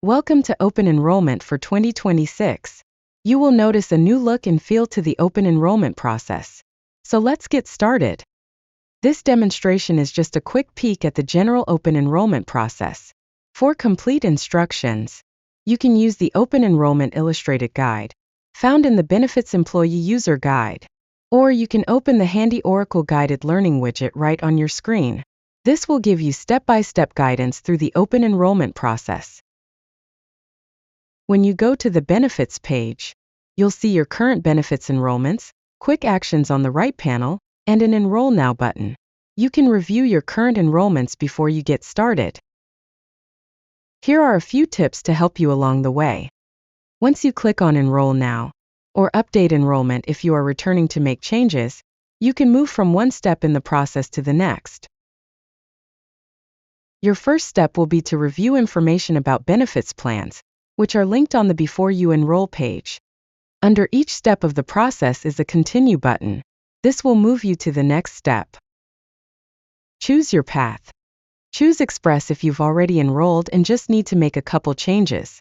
Welcome to Open Enrollment for 2026. You will notice a new look and feel to the open enrollment process. So let's get started. This demonstration is just a quick peek at the general open enrollment process. For complete instructions, you can use the Open Enrollment Illustrated Guide, found in the Benefits Employee User Guide. Or you can open the handy Oracle Guided Learning widget right on your screen. This will give you step-by-step guidance through the open enrollment process. When you go to the Benefits page, you'll see your current benefits enrollments, quick actions on the right panel, and an Enroll Now button. You can review your current enrollments before you get started. Here are a few tips to help you along the way. Once you click on Enroll Now, or Update Enrollment if you are returning to make changes, you can move from one step in the process to the next. Your first step will be to review information about benefits plans, which are linked on the Before You Enroll page. Under each step of the process is a Continue button. This will move you to the next step. Choose your path. Choose Express if you've already enrolled and just need to make a couple changes.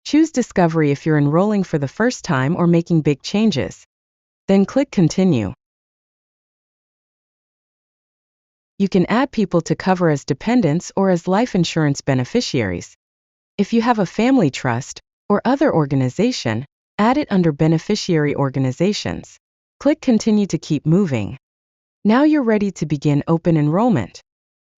Choose Discovery if you're enrolling for the first time or making big changes. Then click Continue. You can add people to cover as dependents or as life insurance beneficiaries. If you have a family trust or other organization, add it under Beneficiary Organizations. Click Continue to keep moving. Now you're ready to begin open enrollment.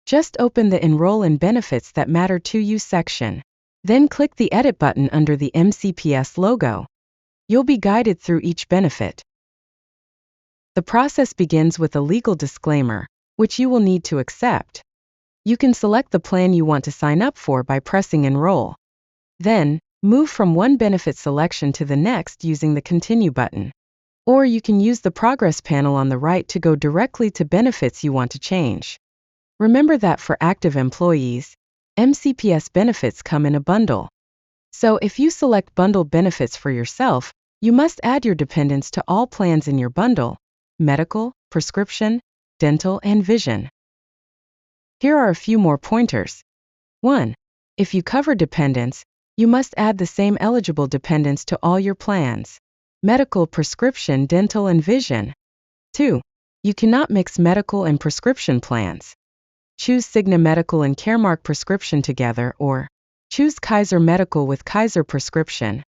Just open the Enroll in Benefits That Matter to You section. Then click the Edit button under the MCPS logo. You'll be guided through each benefit. The process begins with a legal disclaimer, which you will need to accept. You can select the plan you want to sign up for by pressing Enroll. Then, move from one benefit selection to the next using the Continue button. Or you can use the Progress panel on the right to go directly to benefits you want to change. Remember that for active employees, MCPS benefits come in a bundle. So if you select bundled benefits for yourself, you must add your dependents to all plans in your bundle: medical, prescription, dental, and vision. Here are a few more pointers. 1. If you cover dependents, you must add the same eligible dependents to all your plans: medical, prescription, dental, and vision. 2. You cannot mix medical and prescription plans. Choose Cigna Medical and Caremark Prescription together, or choose Kaiser Medical with Kaiser Prescription.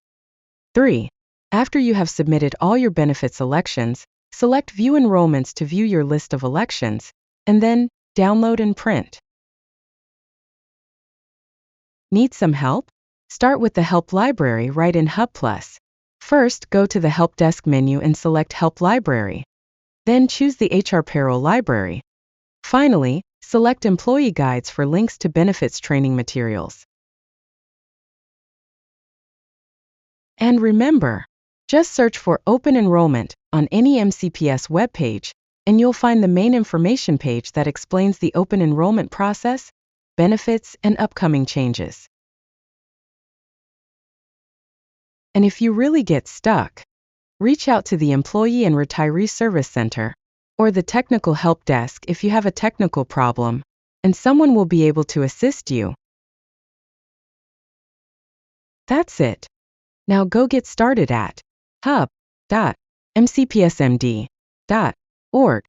3. After you have submitted all your benefit selections, select View Enrollments to view your list of elections, and then download and print. Need some help? Start with the Help Library right in Hub Plus. First, go to the Help Desk menu and select Help Library. Then choose the HR Payroll Library. Finally, select Employee Guides for links to benefits training materials. And remember, just search for Open Enrollment on any MCPS webpage, and you'll find the main information page that explains the open enrollment process, benefits, and upcoming changes. And if you really get stuck, reach out to the Employee and Retiree Service Center or the Technical Help Desk if you have a technical problem, and someone will be able to assist you. That's it. Now go get started at hub.mcpsmd.org.